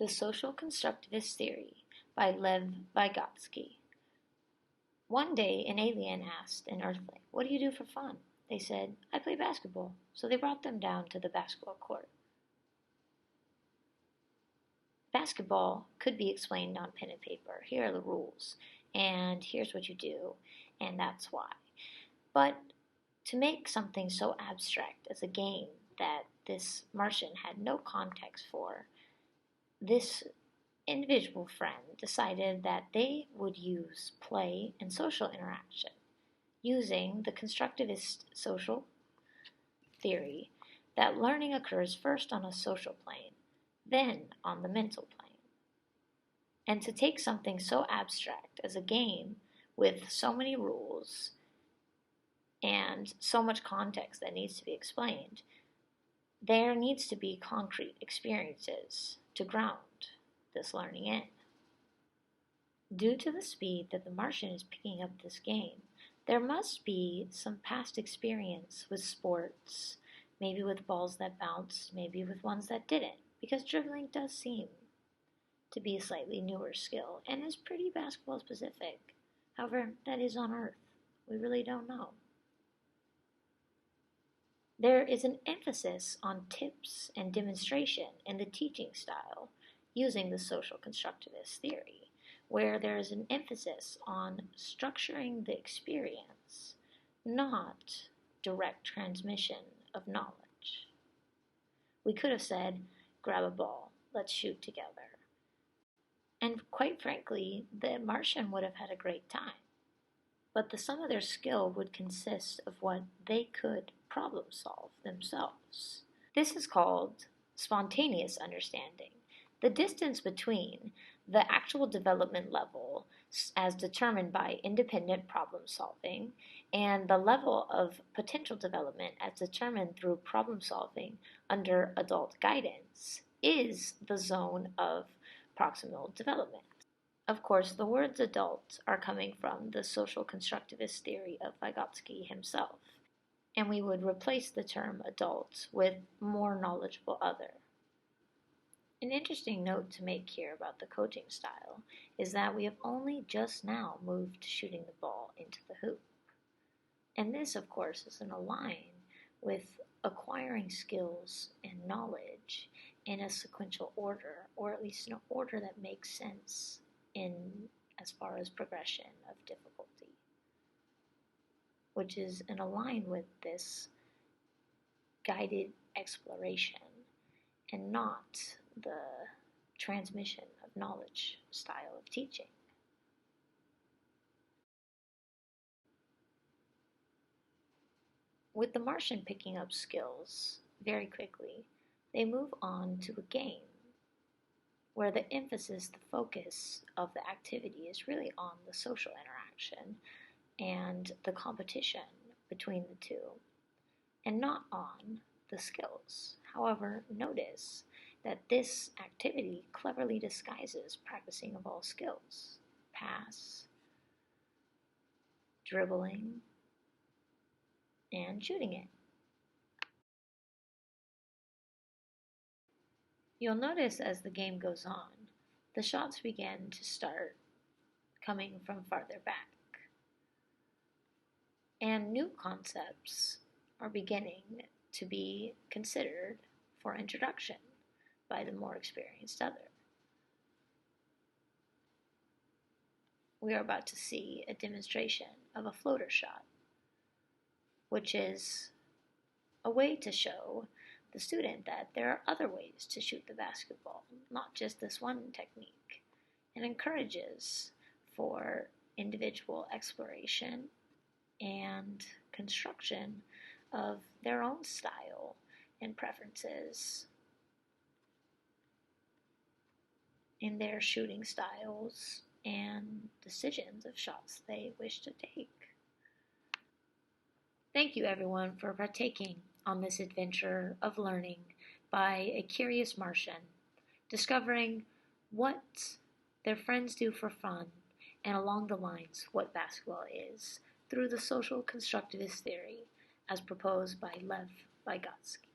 The Social Constructivist Theory by Lev Vygotsky. One day, an alien asked an Earthling, "What do you do for fun?" They said, "I play basketball." So they brought them down to the basketball court. Basketball could be explained on pen and paper. Here are the rules, and here's what you do, and that's why. But to make something so abstract as a game that this Martian had no context for, this individual friend decided that they would use play and social interaction using the constructivist social theory that learning occurs first on a social plane, then on the mental plane. And to take something so abstract as a game with so many rules and so much context that needs to be explained, there needs to be concrete experiences to ground this learning in. Due to the speed that the Martian is picking up this game, there must be some past experience with sports, maybe with balls that bounced, maybe with ones that didn't, because dribbling does seem to be a slightly newer skill and is pretty basketball specific. However, that is on Earth. We really don't know. There is an emphasis on tips and demonstration in the teaching style using the social constructivist theory, where there is an emphasis on structuring the experience, not direct transmission of knowledge. We could have said, "Grab a ball, let's shoot together." And quite frankly, the Martian would have had a great time. But the sum of their skill would consist of what they could problem solve themselves. This is called spontaneous understanding. The distance between the actual development level as determined by independent problem solving and the level of potential development as determined through problem solving under adult guidance is the zone of proximal development. Of course, the words adult are coming from the social constructivist theory of Vygotsky himself, and we would replace the term adult with more knowledgeable other. An interesting note to make here about the coaching style is that we have only just now moved to shooting the ball into the hoop. And this, of course, is in a line with acquiring skills and knowledge in a sequential order, or at least in an order that makes sense in as far as progression of difficulty, which is in a line with this guided exploration and not the transmission of knowledge style of teaching. With the Martian picking up skills very quickly, they move on to a game where the emphasis, the focus of the activity is really on the social interaction and the competition between the two, and not on the skills. However, notice that this activity cleverly disguises practicing of all skills: pass, dribbling, and shooting it. You'll notice as the game goes on, the shots begin to start coming from farther back, and new concepts are beginning to be considered for introduction by the more experienced other. We are about to see a demonstration of a floater shot, which is a way to show the student that there are other ways to shoot the basketball, not just this one technique, and encourages for individual exploration and construction of their own style and preferences in their shooting styles and decisions of shots they wish to take. Thank you, everyone, for partaking on this adventure of learning by a curious Martian, discovering what their friends do for fun and along the lines what basketball is through the social constructivist theory as proposed by Lev Vygotsky.